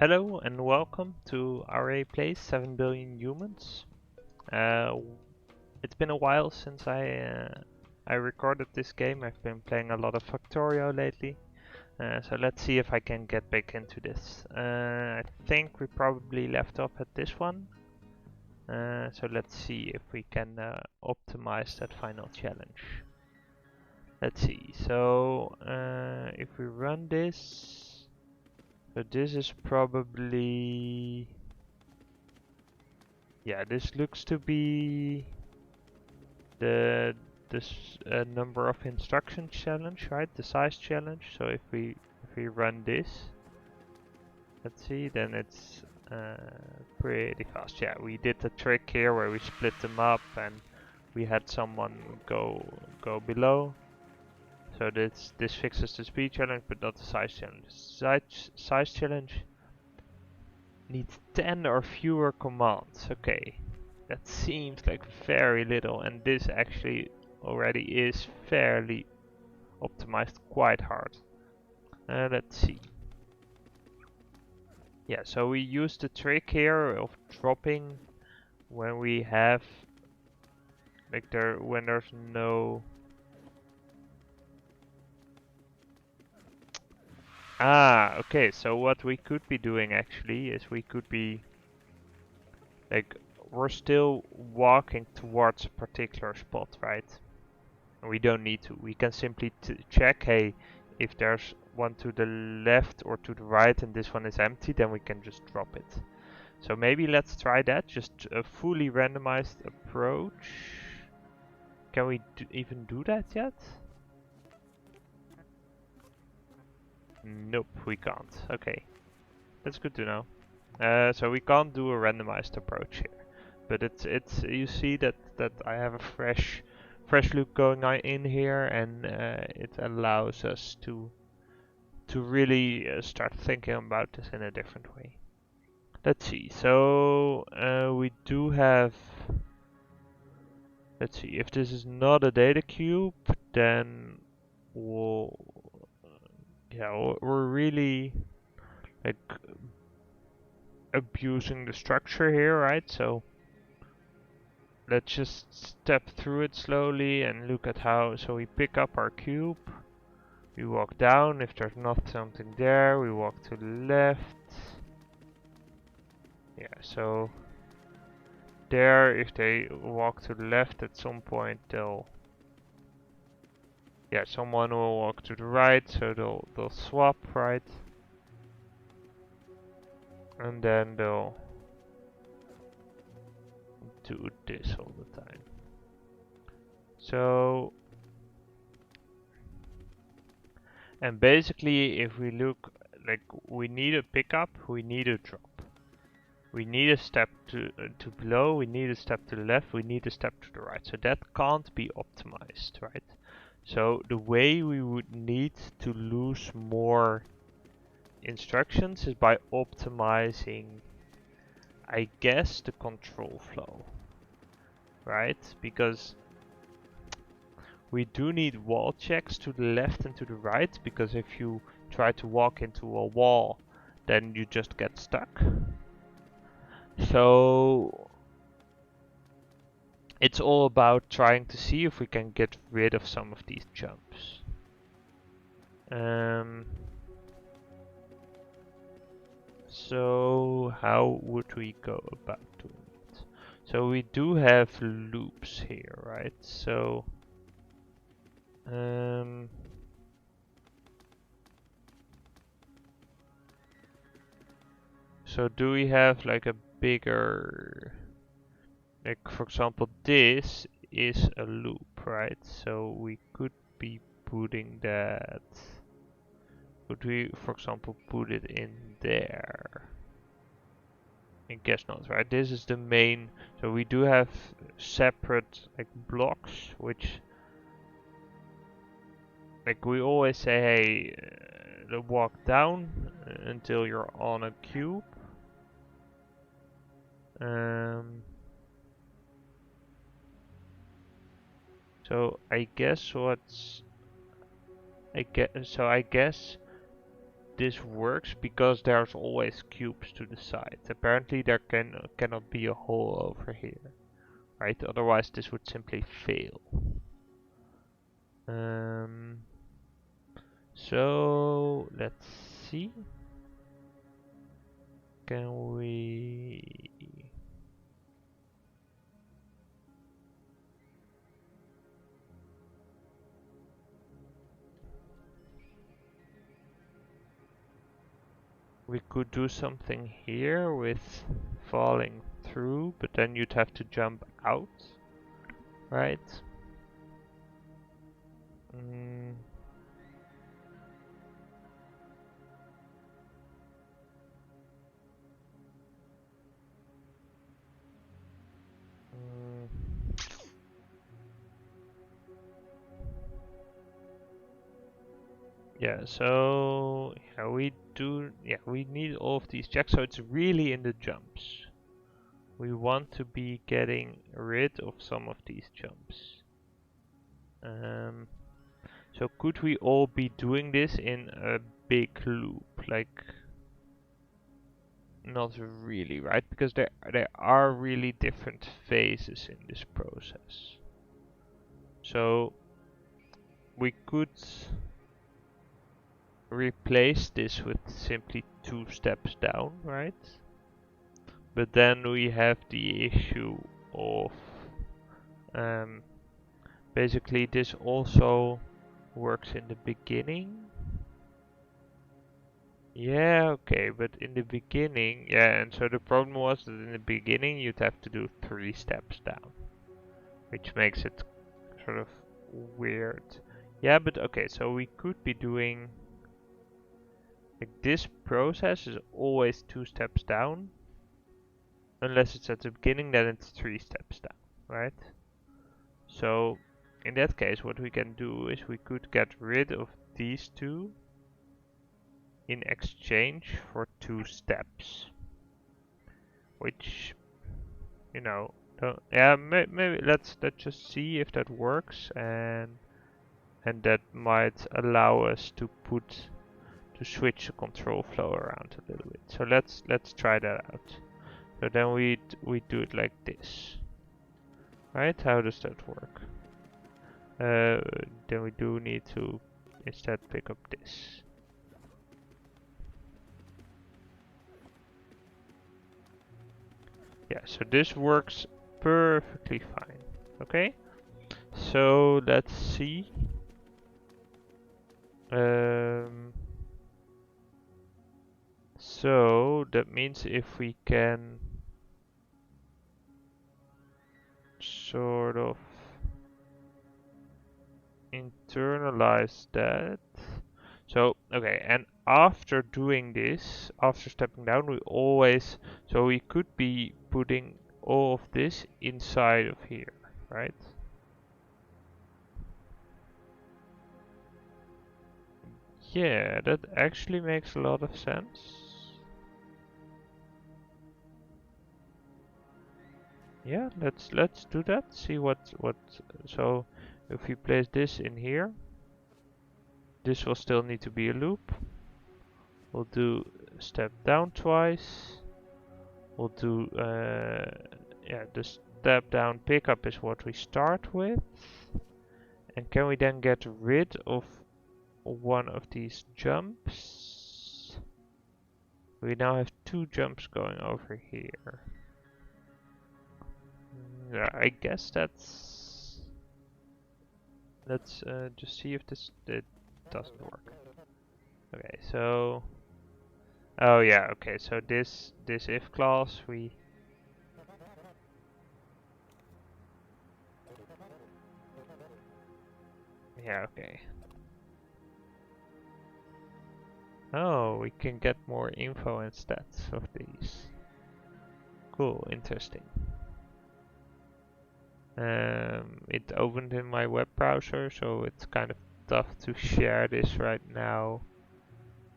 Hello and welcome to Aurei Plays 7 Billion Humans. Uh, it's been a while since I recorded this game. I've been playing a lot of Factorio lately. So let's see if I can get back into this. I think we probably left off at this one. So let's see if we can optimize that final challenge. Let's see. So if we run this. So this is probably... Yeah, this looks to be the number of instructions challenge, right? The size challenge. So if we run this, let's see, then it's pretty fast. Yeah, we did the trick here where we split them up and we had someone go below. So this fixes the speed challenge, but not the size challenge. Size challenge needs 10 or fewer commands. Okay, that seems like very little, and this actually already is fairly optimized quite hard. Let's see. Yeah, so we use the trick here of dropping when we have when there's no... Okay, so what we could be doing actually is we could be like, we're still walking towards a particular spot, right? And we don't need to. We can simply check, hey, if there's one to the left or to the right and this one is empty, then we can just drop it. So maybe let's try that, just a fully randomized approach. Can we even do that yet? Nope, we can't. Okay, that's good to know. So we can't do a randomized approach here, but it's you see that I have a fresh look going on in here, and it allows us to really start thinking about this in a different way. Let's see. So we do have. Let's see, if this is not a data cube, then we'll we're really like abusing the structure here, right? So let's just step through it slowly and look at how. So we pick up our cube, we walk down. If there's not something there, we walk to the left. Yeah, so there, if they walk to the left at some point, they'll... Yeah, someone will walk to the right, so they'll swap, right? And then they'll do this all the time. So, and basically, if we look, like, we need a pickup, we need a drop. We need a step to below, we need a step to the left, we need a step to the right. So that can't be optimized, right? So the way we would need to lose more instructions is by optimizing, I guess, the control flow, right? Because we do need wall checks to the left and to the right, because if you try to walk into a wall, then you just get stuck. So it's all about trying to see if we can get rid of some of these jumps. So how would we go about doing it? So we do have loops here, right? So so do we have like a bigger, like for example, this is a loop, right? So we could be putting that. Could we, for example, put it in there? I guess not, right? This is the main. So we do have separate like blocks, which, like we always say, hey, walk down until you're on a cube. So I guess what's... I guess this works because there's always cubes to the side. Apparently there cannot be a hole over here, right? Otherwise this would simply fail. So let's see. Can we? We could do something here with falling through, but then you'd have to jump out, right? Mm. Yeah, so yeah, we need all of these checks, so it's really in the jumps. We want to be getting rid of some of these jumps. So could we all be doing this in a big loop? Like, not really, right? Because there are really different phases in this process. So we could replace this with simply 2 steps down, right? But then we have the issue of basically this also works in the beginning. Yeah, okay, but in the beginning, yeah, and so the problem was that in the beginning you'd have to do 3 steps down, which makes it sort of weird. Yeah, but okay, so we could be doing like this process is always 2 steps down, unless it's at the beginning, then it's 3 steps down, right? So in that case, what we can do is we could get rid of these two in exchange for 2 steps, which, you know, yeah, maybe let's just see if that works, and that might allow us to switch the control flow around a little bit. So let's try that out. So then we do it like this, right? How does that work? Then we do need to instead pick up this. Yeah, so this works perfectly fine. Okay, so let's see. So that means if we can sort of internalize that. So, okay, and after doing this, after stepping down, we always, so we could be putting all of this inside of here, right? Yeah, that actually makes a lot of sense. Yeah, let's do that. See what so if we place this in here, this will still need to be a loop. We'll do step down twice. We'll do yeah, the step down pickup is what we start with. And can we then get rid of one of these jumps? We now have 2 jumps going over here. Yeah, I guess that's... Let's just see if it doesn't work. Okay, so... Oh yeah, okay, so this if clause we... Yeah, okay. Oh, we can get more info and stats of these. Cool, interesting. It opened in my web browser, so it's kind of tough to share this right now.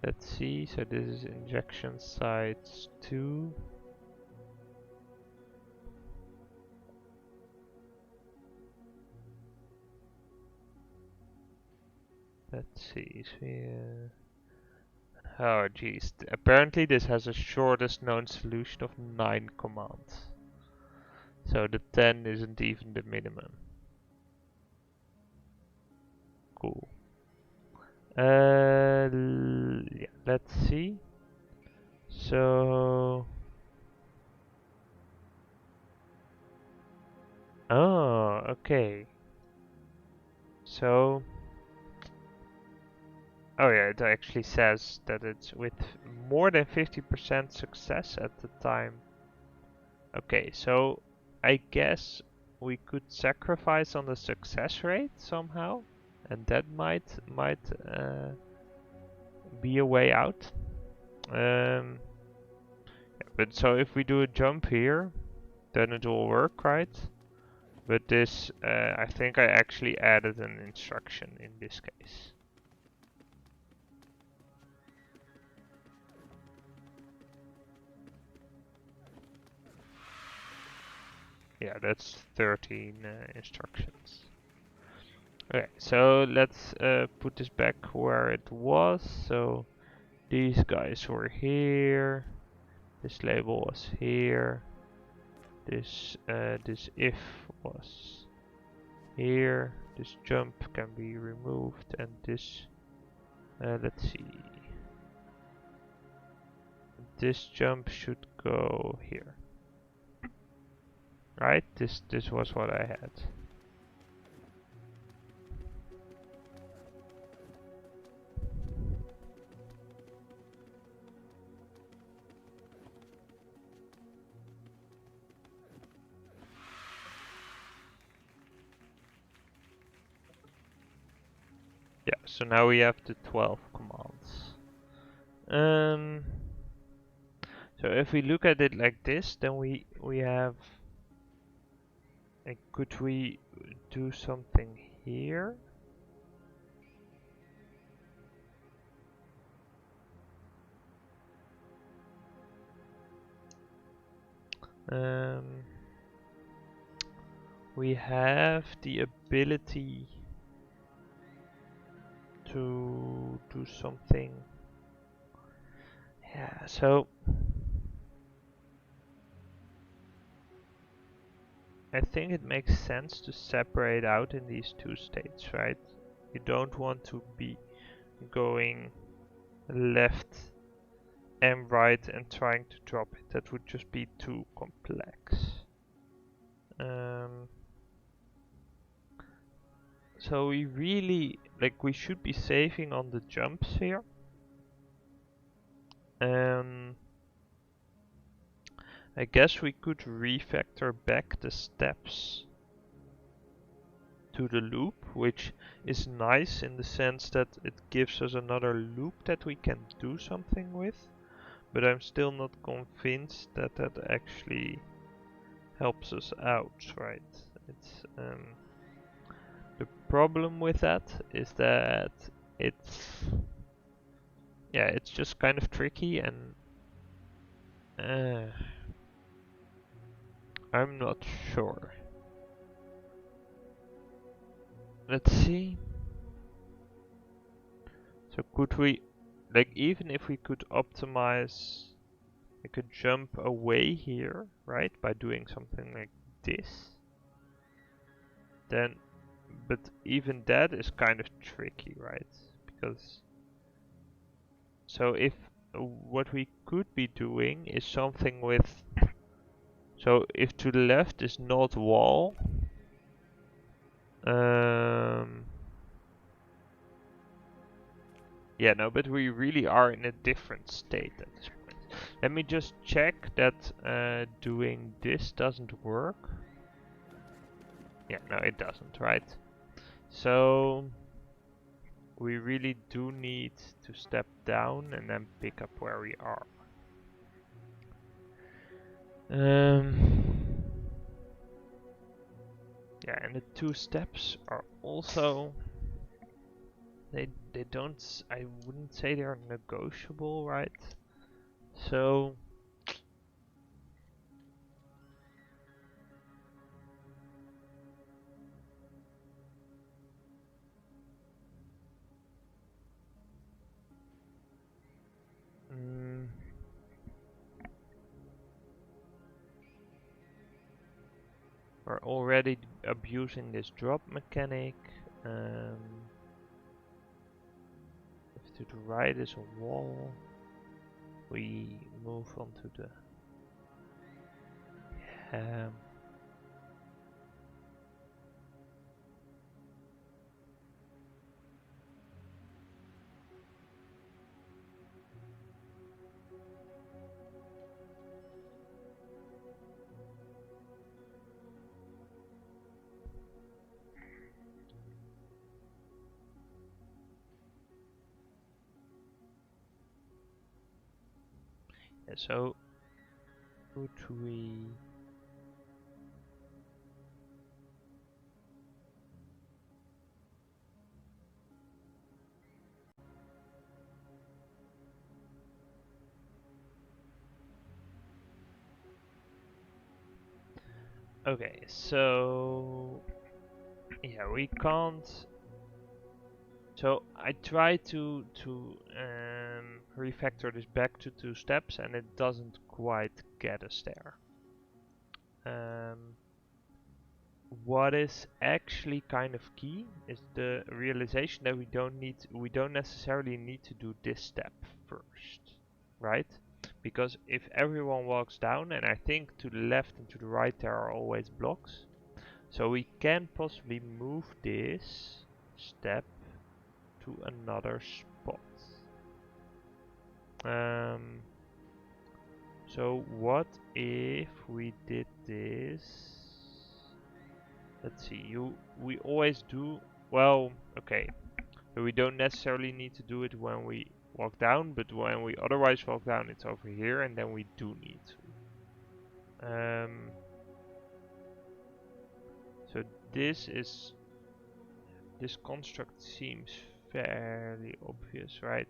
Let's see, so this is injection sites 2. Let's see, Oh geez, apparently this has a shortest known solution of 9 commands. So the 10 isn't even the minimum. Cool. Yeah, let's see. So... Oh, okay. So... Oh yeah, it actually says that it's with more than 50% success at the time. Okay, so I guess we could sacrifice on the success rate somehow, and that might be a way out. But so if we do a jump here, then it will work, right? But this, I think I actually added an instruction in this case. Yeah, that's 13 instructions. Okay, so let's put this back where it was. So these guys were here. This label was here. This if was here. This jump can be removed, and this let's see. This jump should go here. Right? This was what I had. Yeah, so now we have the 12 commands. So if we look at it like this, then we have. Like, could we do something here? We have the ability to do something. Yeah, so I think it makes sense to separate out in these two states, right? You don't want to be going left and right and trying to drop it. That would just be too complex. So we really, like, we should be saving on the jumps here. I guess we could refactor back the steps to the loop, which is nice in the sense that it gives us another loop that we can do something with, but I'm still not convinced that that actually helps us out, right? It's the problem with that is that it's just kind of tricky, and I'm not sure. Let's see. So could we, like, even if we could optimize, I could jump away here, right, by doing something like this, then, but even that is kind of tricky, right? Because, so if what we could be doing is something with, so if to the left is not wall, yeah, no, but we really are in a different state at this point. Let me just check that doing this doesn't work. Yeah, no, it doesn't, right? So we really do need to step down and then pick up where we are. Yeah, and the two steps are also, they don't, I wouldn't say they're negotiable, right? So We're already abusing this drop mechanic. If to the right is a wall, we move onto the so could we okay, so yeah, we can't. So I try to refactor this back to 2 steps, and it doesn't quite get us there. What is actually kind of key is the realization that we don't necessarily need to do this step first, right? Because if everyone walks down, and I think to the left and to the right there are always blocks, so we can possibly move this step to another spot. So what if we did this? Let's see, we always do, well, okay. So we don't necessarily need to do it when we walk down, but when we otherwise walk down, it's over here, and then we do need to. So this construct seems fairly obvious, right?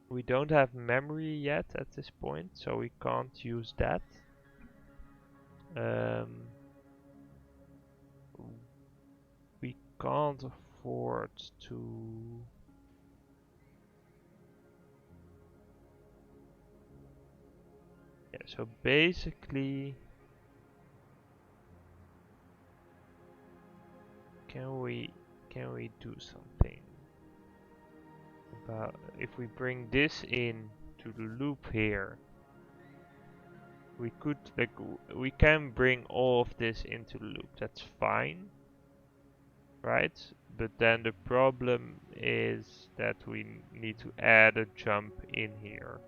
We don't have memory yet at this point, so we can't use that. We can't afford to... Yeah, so basically... Can we do something about if we bring this in to the loop here? We could, like, we can bring all of this into the loop, that's fine, right? But then the problem is that we need to add a jump in here.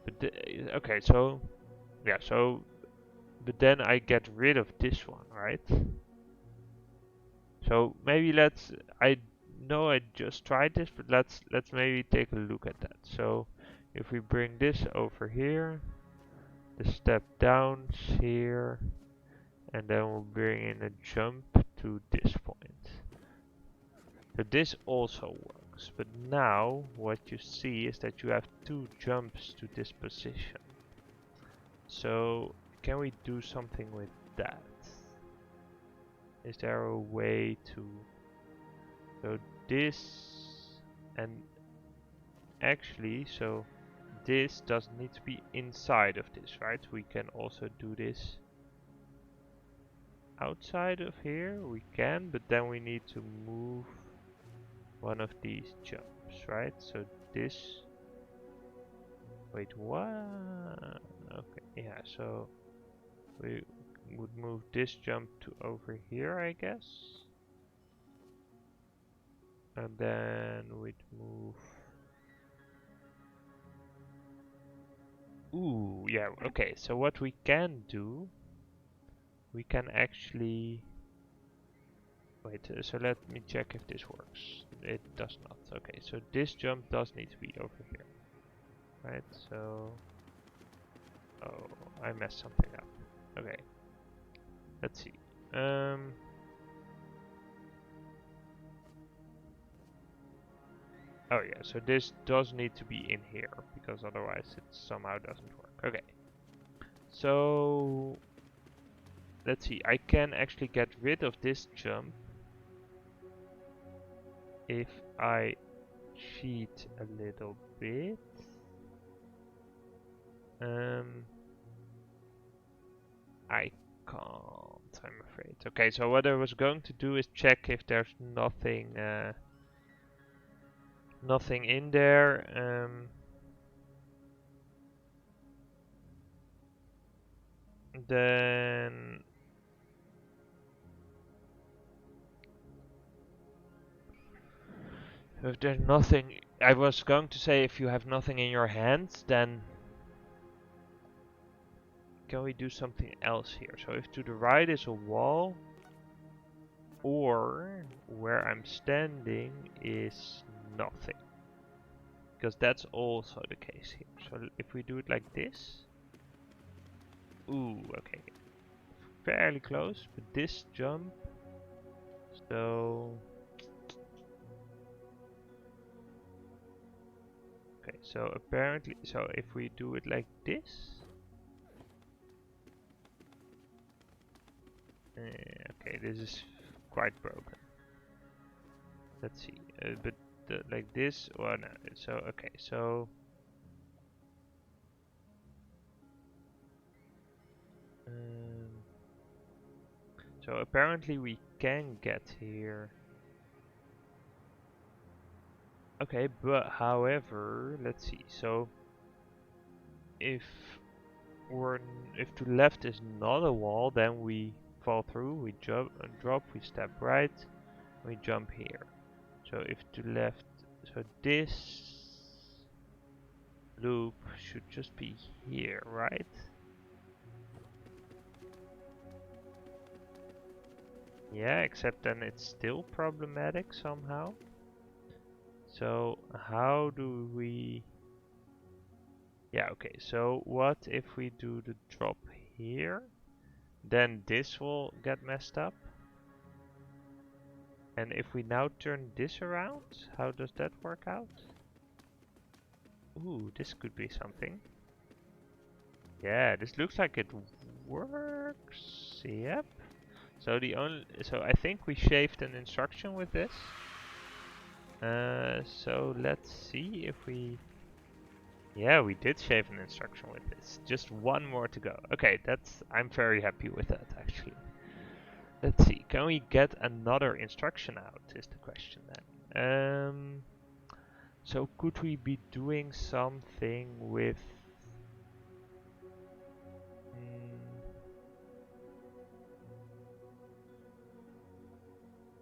But okay, so yeah, so but then I get rid of this one, right? So maybe I know I just tried this, but let's maybe take a look at that. So if we bring this over here, the step down here, and then we'll bring in a jump to this point. So this also works, but now what you see is that you have 2 jumps to this position. So can we do something with that? Is there a way to... So this, and actually, so this doesn't need to be inside of this, right? We can also do this outside of here. We can, but then we need to move one of these jumps, right? So this... Wait, what? Okay, yeah, so we would move this jump to over here, I guess. And then we'd move... Ooh, yeah, okay, so what we can do, we can actually... Wait, so let me check if this works. It does not. Okay, so this jump does need to be over here. Right, so... Oh, I messed something up. Okay, let's see. Oh yeah, so this does need to be in here, because otherwise it somehow doesn't work. Okay, so let's see, I can actually get rid of this jump if I cheat a little bit. Great. Okay, so what I was going to do is check if there's nothing in there. Then if there's nothing, I was going to say if you have nothing in your hands, then can we do something else here? So if to the right is a wall, or where I'm standing is nothing. Because that's also the case here. So if we do it like this. Ooh, okay. Fairly close, but this jump. So. Okay, so apparently, so if we do it like this. Okay, this is quite broken. Let's see, but like this, well, no. So okay, so so apparently we can get here. Okay, but however, let's see. So if if to left is not a wall, then we fall through. We jump and drop. We step right. We jump here. So if to left, so this loop should just be here, right? Yeah, except then it's still problematic somehow. So how do we... Yeah, okay, so what if we do the drop here? Then this will get messed up. And if we now turn this around, how does that work out? Ooh, this could be something. Yeah, this looks like it works. Yep. So I think we shaved an instruction with this. So let's see if we... Yeah, we did shave an instruction with this. Just one more to go. Okay, I'm very happy with that actually. Let's see, can we get another instruction out is the question then. So could we be doing something with...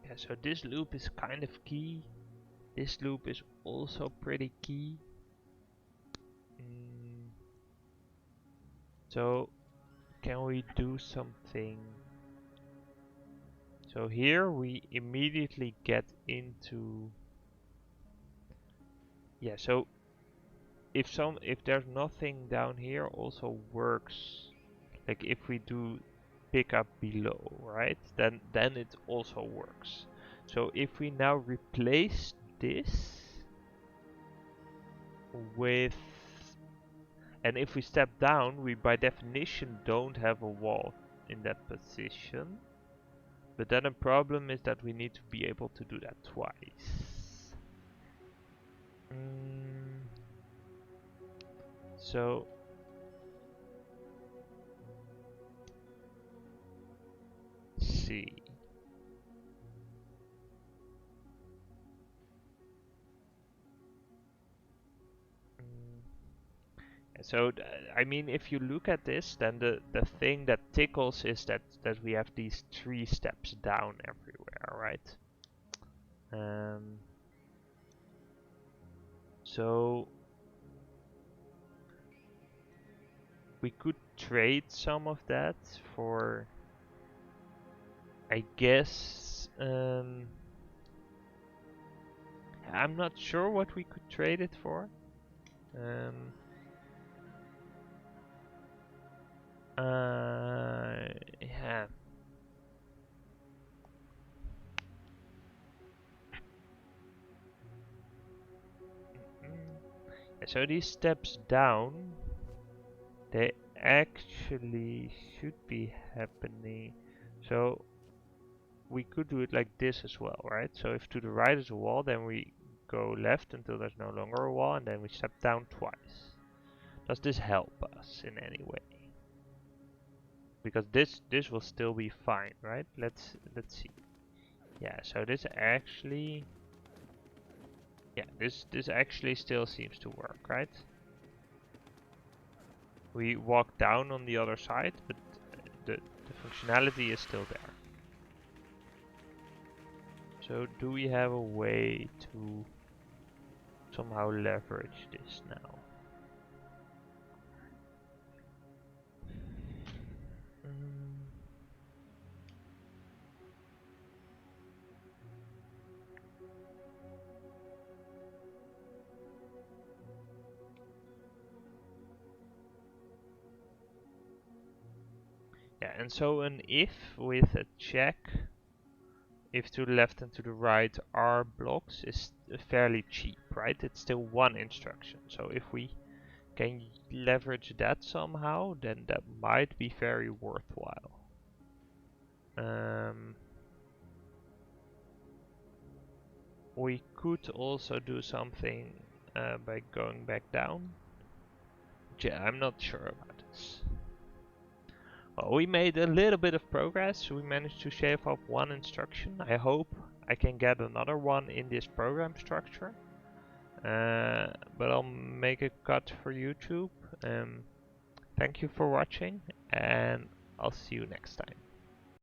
Yeah, so this loop is kind of key. This loop is also pretty key. So can we do something? So here we immediately get into... Yeah, so if there's nothing down here also works, like if we do pick up below, right? Then it also works. So if we now replace this with... And if we step down, we by definition don't have a wall in that position. But then a problem is that we need to be able to do that twice. So see. So I mean, if you look at this, then the thing that tickles is that we have these 3 steps down everywhere, right? So we could trade some of that for, I guess, I'm not sure what we could trade it for. Yeah. So these steps down, they actually should be happening. So we could do it like this as well, right? So if to the right is a wall, then we go left until there's no longer a wall, and then we step down twice. Does this help us in any way? because this will still be fine, right? Let's see. Yeah, so this actually, yeah, this actually still seems to work, right? We walk down on the other side, but the functionality is still there. So do we have a way to somehow leverage this now? Yeah, and so an if with a check, if to the left and to the right are blocks, is fairly cheap, right? It's still one instruction. So if we can leverage that somehow, then that might be very worthwhile. We could also do something by going back down. Yeah, I'm not sure about this. Well, we made a little bit of progress. We managed to shave off one instruction. I hope I can get another one in this program structure. But I'll make a cut for YouTube. Thank you for watching, and I'll see you next time.